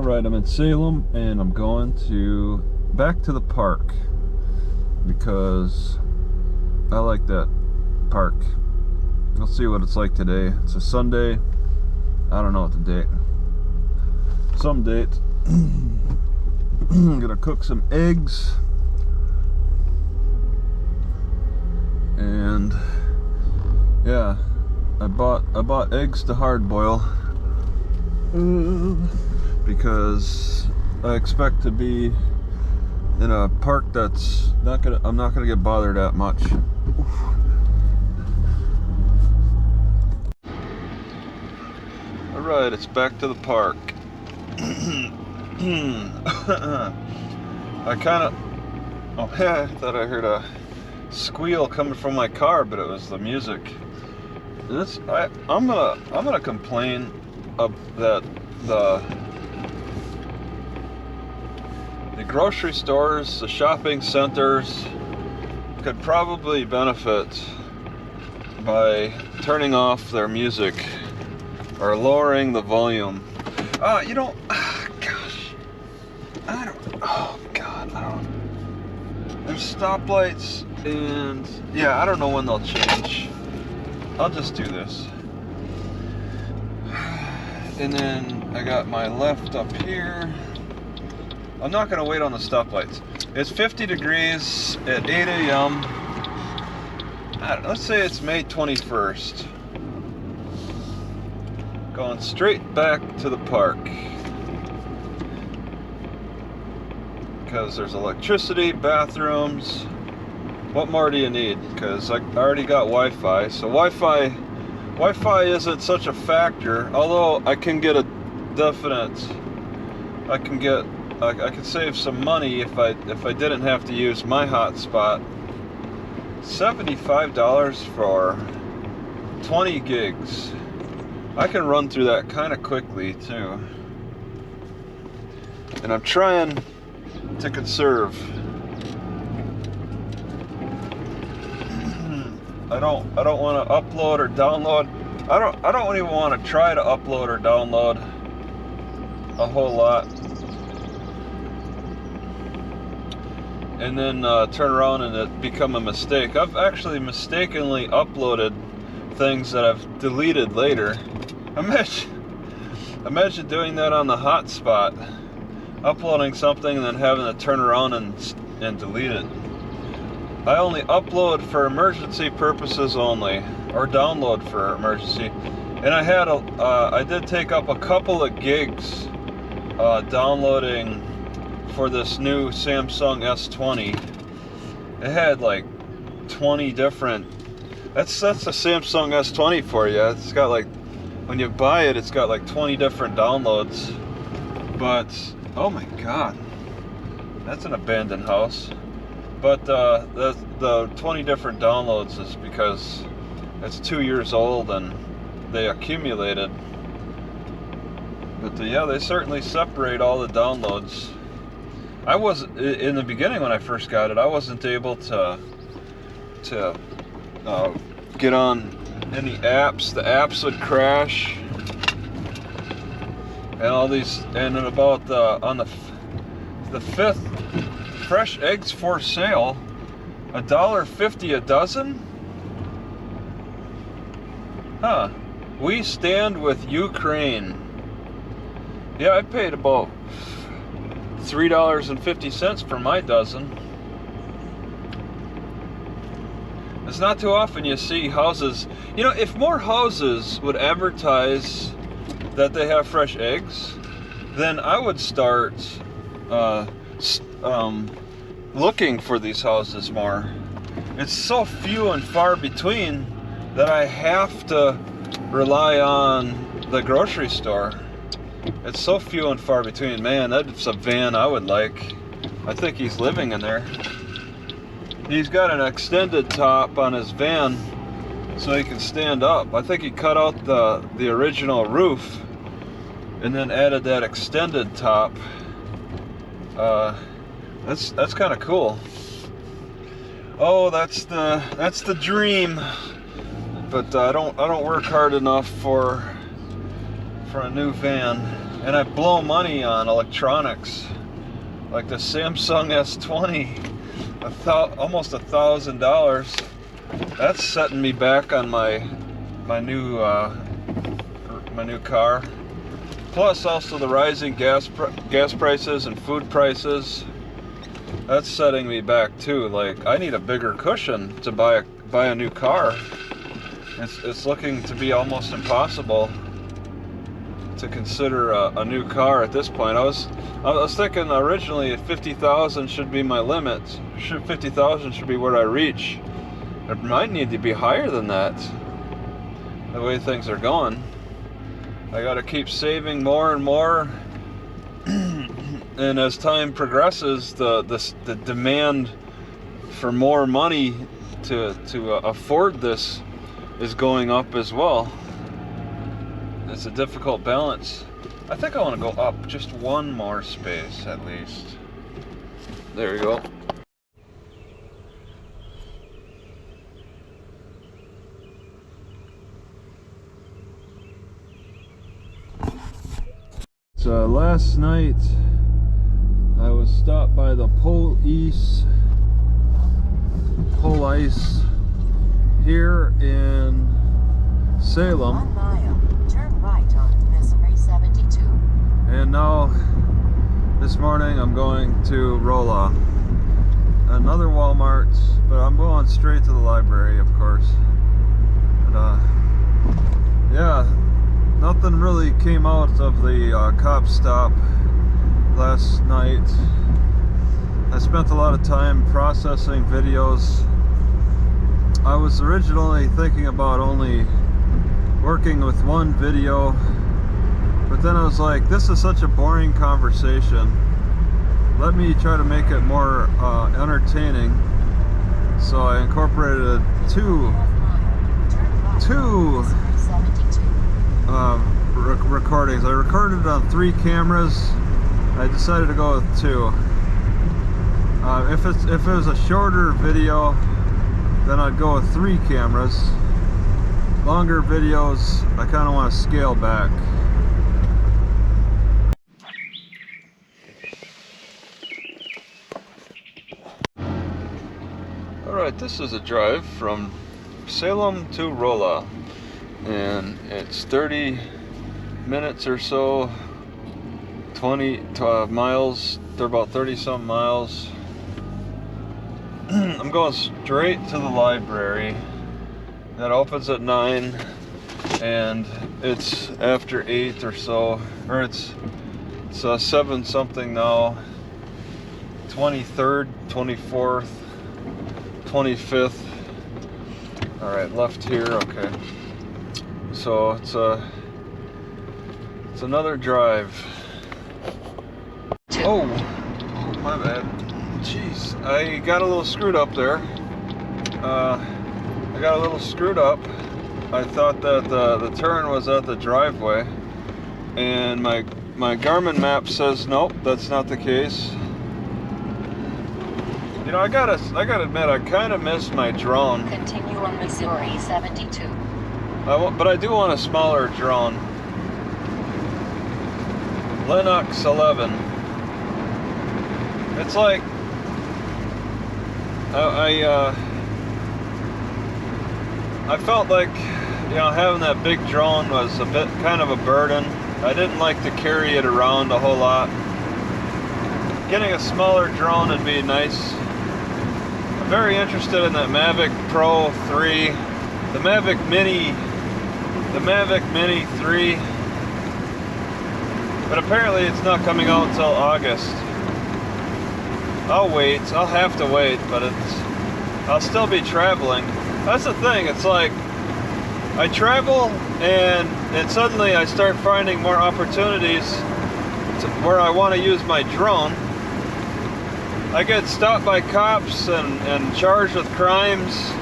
Alright, I'm in Salem and I'm going back to the park because I like that park. We'll see what it's like today. It's a Sunday. I don't know what the date. Some date. I'm gonna cook some eggs and yeah, I bought eggs to hard boil because I expect to be in a park that's I'm not gonna get bothered that much. Alright, it's back to the park. I thought I heard a squeal coming from my car, but it was the music. I'm gonna complain that the grocery stores, the shopping centers could probably benefit by turning off their music or lowering the volume. There's stoplights and yeah, I don't know when they'll change. I'll just do this. And then I got my left up here. I'm not gonna wait on the stoplights. It's 50 degrees at 8 a.m. Let's say it's May 21st. Going straight back to the park. Because there's electricity, bathrooms. What more do you need? Because I already got Wi-Fi. So Wi-Fi isn't such a factor. Although I can get I could save some money if I didn't have to use my hotspot. $75 for 20 gigs. I can run through that kind of quickly too. And I'm trying to conserve. I don't want to upload or download. I don't even want to try to upload or download a whole lot and then turn around and it become a mistake. I've actually mistakenly uploaded things that I've deleted later. Imagine doing that on the hotspot, uploading something and then having to turn around and delete it. I only upload for emergency purposes only, or download for emergency. And I did take up a couple of gigs downloading for this new Samsung S20. It had like 20 different. That's the Samsung S20 for you. It's got like, when you buy it, it's got like 20 different downloads. But oh my god, that's an abandoned house. But the 20 different downloads is because it's 2 years old and they accumulated. But yeah, they certainly separate all the downloads. I was in the beginning when I first got it, I wasn't able to get on any apps. The apps would crash, and all these. And then about on the 5th. Fresh eggs for sale, $1.50 a dozen? Huh. We stand with Ukraine. Yeah, I paid about $3.50 for my dozen. It's not too often you see houses. You know, if more houses would advertise that they have fresh eggs, then I would start looking for these houses more. It's so few and far between that I have to rely on the grocery store. It's so few and far between. Man, that's a van I would like. I think he's living in there. He's got an extended top on his van so he can stand up. I think he cut out the original roof and then added that extended top. That's kind of cool. Oh, that's the dream. But I don't work hard enough for a new van. and I blow money on electronics, like the Samsung S20, almost $1,000. That's setting me back on my new car. Plus, also the rising gas prices and food prices. That's setting me back too. Like, I need a bigger cushion to buy a new car. It's looking to be almost impossible to consider a new car at this point. I was thinking originally 50,000 should be my limit. 50,000 should be where I reach. It might need to be higher than that, the way things are going. I gotta keep saving more and more, and as time progresses, the demand for more money to afford this is going up as well. It's a difficult balance. I think I want to go up just one more space at least. There you go. So last night I was stopped by the police here in Salem. 1 mile, turn right on Missouri 72. And now this morning I'm going to Rolla. Another Walmart, but I'm going straight to the library, of course. And yeah, nothing really came out of the cop stop last night. I spent a lot of time processing videos. I was originally thinking about only working with one video, but then I was like, this is such a boring conversation. Let me try to make it more entertaining. So I incorporated two recordings. I recorded it on 3 cameras. I decided to go with 2. If it was a shorter video, then I'd go with 3 cameras. Longer videos, I kind of want to scale back. Alright, this is a drive from Salem to Rolla, and it's 30 minutes or so, 20 miles. They're about 30-some miles. I'm going straight to the library. That opens at 9, and it's after 8 or so, or it's 7 something now. 23rd, 24th, 25th. All right, left here. Okay. So it's another drive. Oh, my bad. Jeez, I got a little screwed up there. I got a little screwed up. I thought that the turn was at the driveway, and my Garmin map says nope, that's not the case. You know, I gotta admit, I kind of missed my drone. Continue on Missouri 72. But I do want a smaller drone. Linux 11. It's like I felt like, you know, having that big drone was a bit kind of a burden. I didn't like to carry it around a whole lot. Getting a smaller drone would be nice. I'm very interested in that Mavic Pro 3, the Mavic Mini 3, but apparently it's not coming out until August. I'll wait. I'll have to wait, but I'll still be traveling. That's the thing. It's like I travel and suddenly I start finding more opportunities where I want to use my drone. I get stopped by cops and charged with crimes.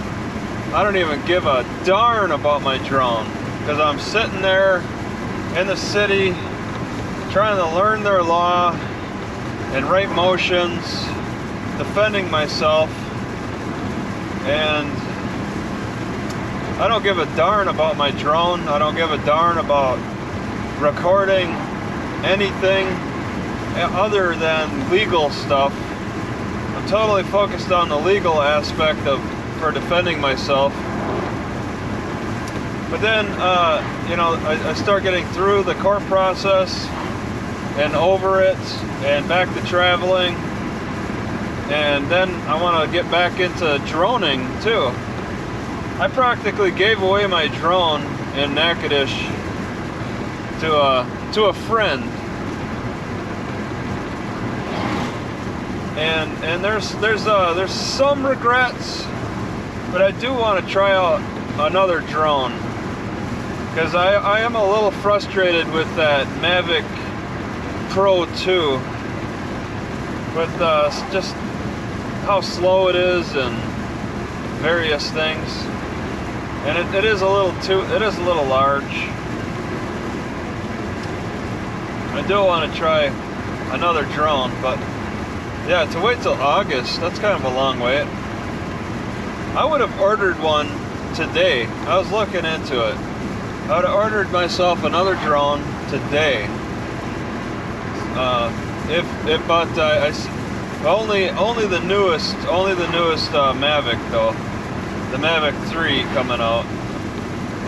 I don't even give a darn about my drone, because I'm sitting there in the city trying to learn their law and right motions, defending myself, and I don't give a darn about my drone. I don't give a darn about recording anything other than legal stuff. I'm totally focused on the legal aspect for defending myself. But then, I start getting through the court process and over it and back to traveling. And then I want to get back into droning too. I practically gave away my drone in Natchitoches to a friend. And there's some regrets, but I do want to try out another drone, because I am a little frustrated with that Mavic Pro 2 with just how slow it is and various things, and it is a little large. I do want to try another drone, but yeah, to wait till August, that's kind of a long wait. I would have ordered one today. I was looking into it. I would have ordered myself another drone today. Only the newest Mavic though, the Mavic 3 coming out.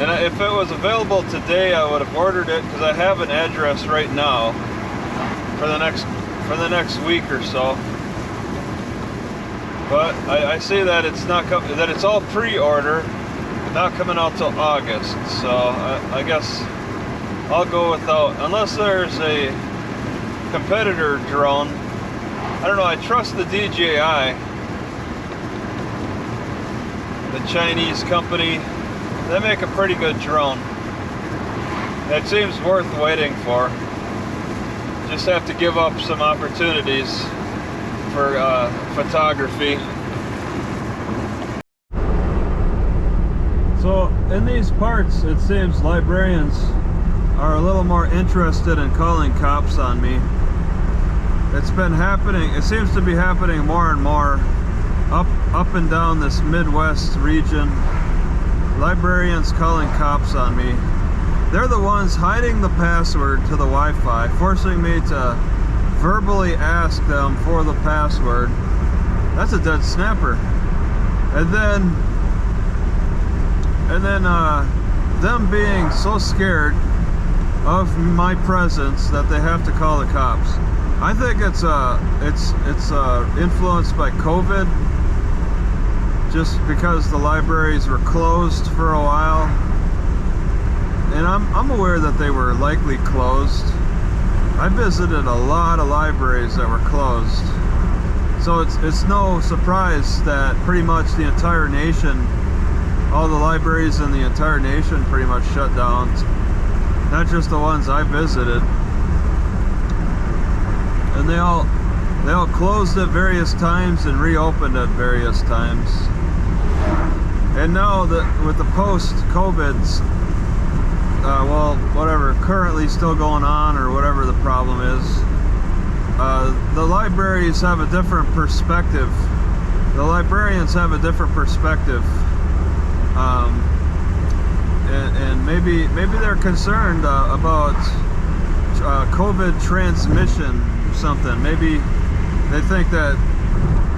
And if it was available today, I would have ordered it, because I have an address right now for the next week or so. But I see that it's all pre-order, not coming out till August. So I guess I'll go without, unless there's a competitor drone. I don't know. I trust the DJI, the Chinese company. They make a pretty good drone. It seems worth waiting for. Just have to give up some opportunities for photography. So in these parts, it seems librarians are a little more interested in calling cops on me. It's been happening, it seems to be happening more and more up and down this Midwest region. Librarians calling cops on me. They're the ones hiding the password to the Wi-Fi, forcing me to verbally ask them for the password. That's a dead snapper. And then them being so scared of my presence that they have to call the cops. I think it's influenced by COVID, just because the libraries were closed for a while, and I'm aware that they were likely closed. I visited a lot of libraries that were closed, so it's no surprise that pretty much the entire nation, all the libraries in the entire nation pretty much shut down, not just the ones I visited. And they all closed at various times and reopened at various times. And now with the post-COVID's, whatever, currently still going on, or whatever the problem is, the libraries have a different perspective. The librarians have a different perspective. And maybe they're concerned about COVID transmission or something. Maybe they think that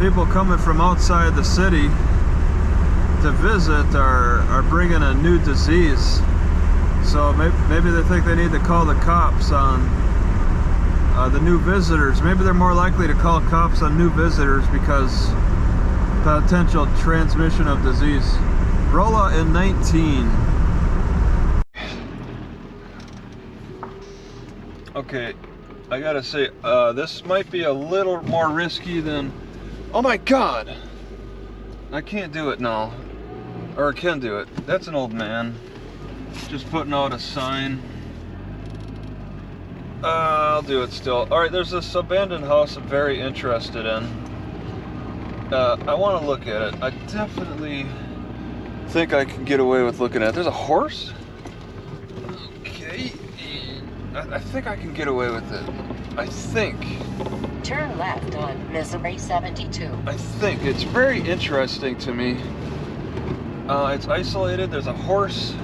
people coming from outside the city to visit are bringing a new disease. So maybe they think they need to call the cops on the new visitors. Maybe they're more likely to call cops on new visitors because potential transmission of disease. Rolla in 19. Okay, I gotta say, this might be a little more risky than... Oh my god! I can't do it now. Or I can do it. That's an old man. Just putting out a sign. I'll do it still. Alright, there's this abandoned house I'm very interested in. I want to look at it. I definitely think I can get away with looking at it. There's a horse? Okay. I think I can get away with it. I think. Turn left on Missouri 72. I think. It's very interesting to me. It's isolated. There's a horse.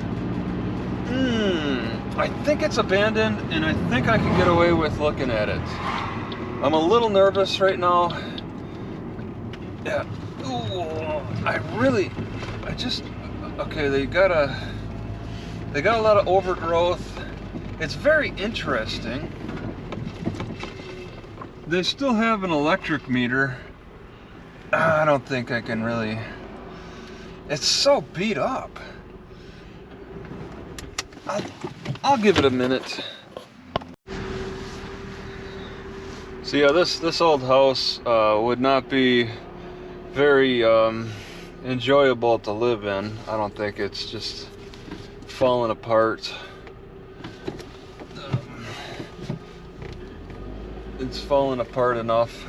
I think it's abandoned, and I think I can get away with looking at it. I'm a little nervous right now. Yeah. Ooh, okay, they got a lot of overgrowth. It's very interesting. They still have an electric meter. I don't think I can really. It's so beat up. I'll give it a minute. So yeah, this old house would not be very enjoyable to live in. I don't think. It's just falling apart. It's fallen apart enough.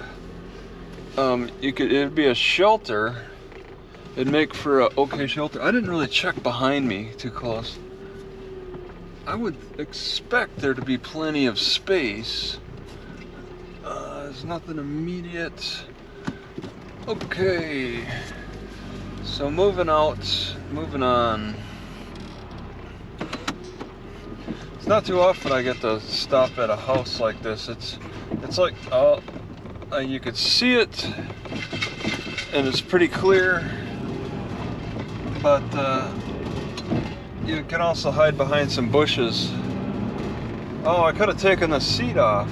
It'd be a shelter. It'd make for a okay shelter. I didn't really check behind me too close. I would expect there to be plenty of space. There's nothing immediate. Okay. So moving on. It's not too often I get to stop at a house like this. It's like, you could see it, and it's pretty clear, but you can also hide behind some bushes. Oh, I could have taken the seat off.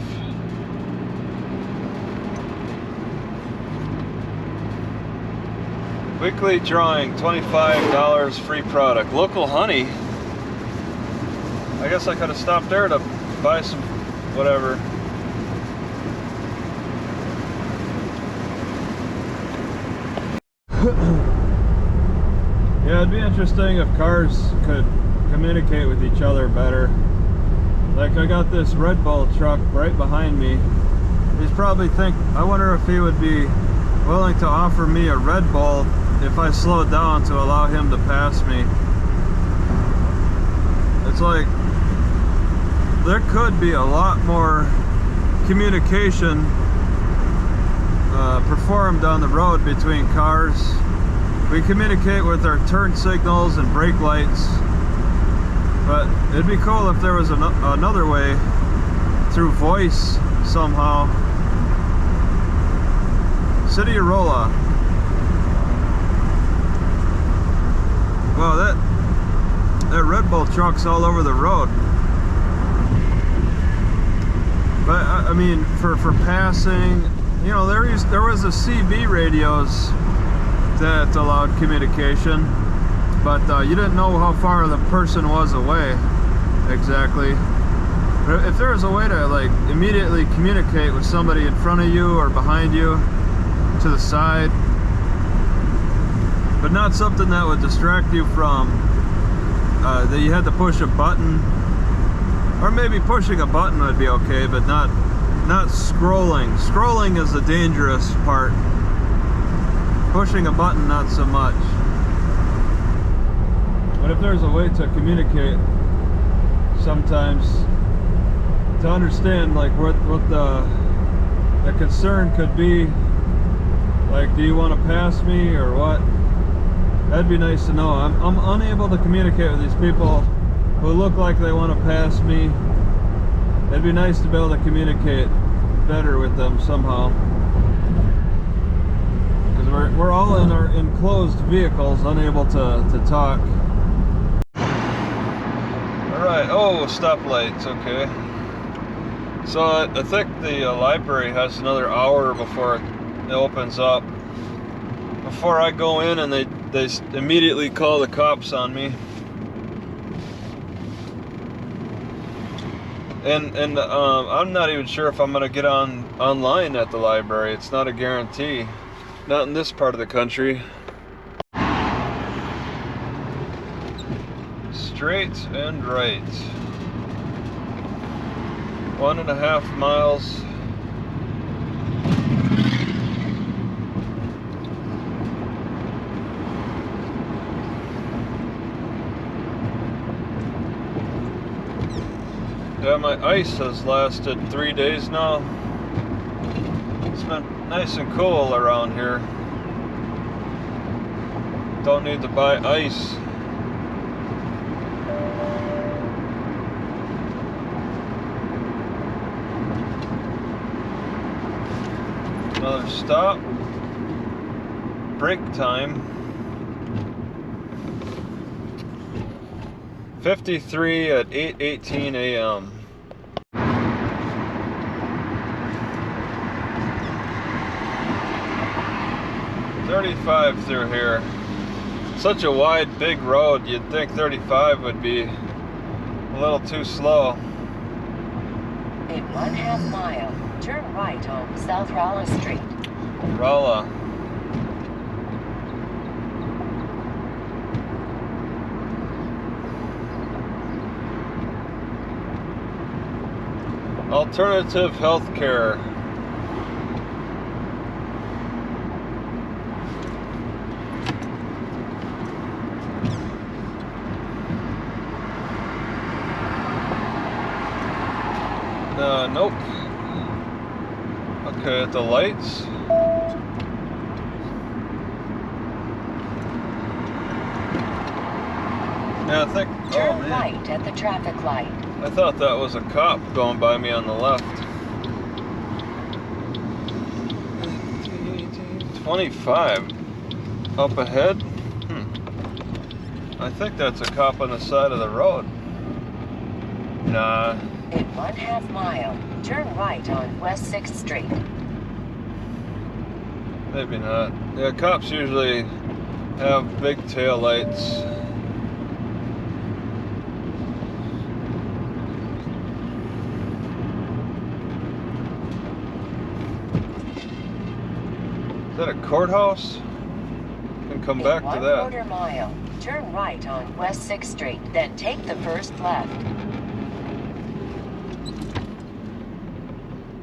Weekly drawing, $25 free product. Local honey. I guess I could have stopped there to buy some whatever. Yeah, it'd be interesting if cars could communicate with each other better. Like, I got this Red Bull truck right behind me. He's probably I wonder if he would be willing to offer me a Red Bull if I slowed down to allow him to pass me. It's like, there could be a lot more communication performed on the road between cars. We communicate with our turn signals and brake lights, but it'd be cool if there was another way, through voice somehow. City of Rolla. Wow, that Red Bull truck's all over the road. But I mean, for passing, you know, there was a CB radios that allowed communication, but you didn't know how far the person was away exactly. But if there was a way to like immediately communicate with somebody in front of you or behind you, to the side, but not something that would distract you from that you had to push a button, or maybe pushing a button would be okay, but not scrolling. Scrolling is the dangerous part. Pushing a button, not so much. But if there's a way to communicate sometimes, to understand like what the concern could be, like, do you want to pass me or what? That'd be nice to know. I'm unable to communicate with these people who look like they want to pass me. It'd be nice to be able to communicate better with them somehow. Because we're all in our enclosed vehicles, unable to talk. Alright, oh, stoplights, okay. So I think the library has another hour before it opens up. Before I go in and they immediately call the cops on me. And I'm not even sure if I'm gonna get online at the library. It's not a guarantee. Not in this part of the country. Straight and right. 1.5 miles. Yeah, my ice has lasted 3 days now. It's been nice and cool around here. Don't need to buy ice. Another stop. Break time. 53 at 8:18 a.m. .35 through here. Such a wide, big road. You'd think 35 would be a little too slow. In 1/2 mile, turn right on South Rolla Street. Rolla. Alternative healthcare. Nope. Okay, at the lights. Yeah, I think. Turn Oh man. right at the traffic light. I thought that was a cop going by me on the left. 25 up ahead. I think that's a cop on the side of the road. Nah. In 1/2 mile, turn right on West 6th Street. Maybe not. Yeah, cops usually have big tail lights. Is that a courthouse? Can come back to that. 1/4 mile, turn right on West 6th Street, then take the first left.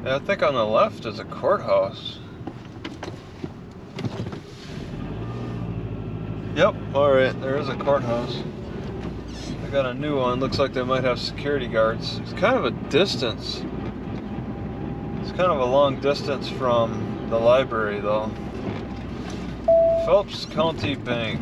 Yeah, I think on the left is a courthouse. Yep, alright, there is a courthouse. I got a new one. Looks like they might have security guards. It's kind of a distance. It's kind of a long distance from the library, though. Phelps County Bank.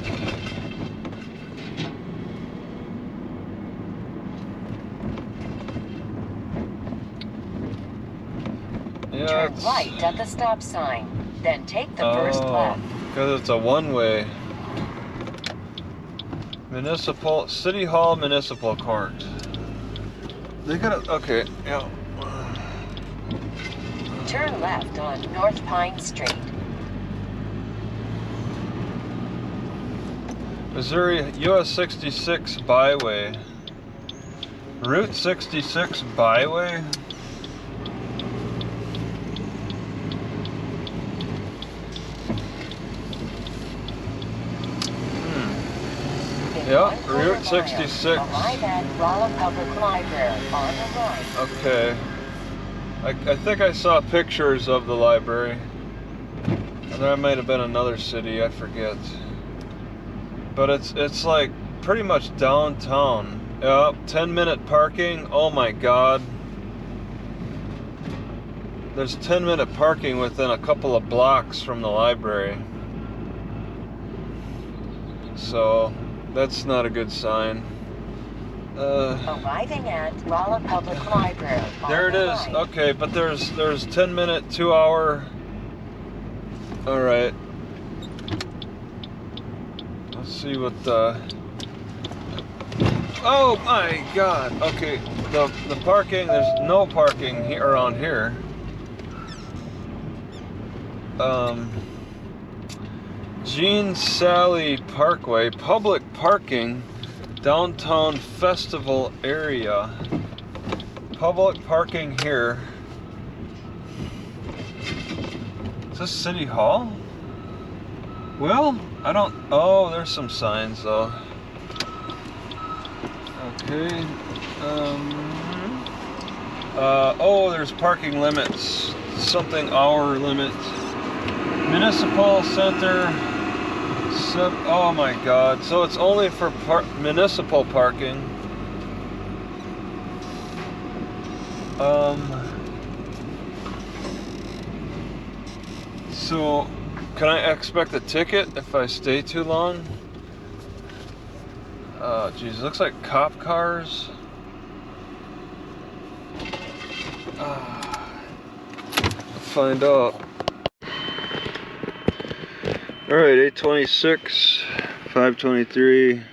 Yeah, Turn right at the stop sign, then take the first left. Because it's a one-way. Municipal, City Hall Municipal Court. They got a, okay, yeah. Turn left on North Pine Street. Missouri, US 66 Byway. Route 66 Byway? Yeah, Route 66. Arrive at Rolla Public Library on the right. Okay. I think I saw pictures of the library. And there might have been another city, I forget. But it's like pretty much downtown. Yep, 10-minute parking. Oh my god. There's 10-minute parking within a couple of blocks from the library. So that's not a good sign. Arriving at Rolla Public Library. There it is. Right. Okay, but there's 10-minute, 2-hour. All right. Let's see what the. Oh my God. Okay, the parking. There's no parking here around here. Jean Sally Parkway, public parking, downtown festival area. Public parking here. Is this City Hall? Well, I don't, oh, there's some signs though. Okay. Oh, there's parking limits. Something hour limit. Municipal Center. Oh my God! So it's only for municipal parking. So can I expect a ticket if I stay too long? Oh, geez, looks like cop cars. Find out. Alright, 8:26, 5:23.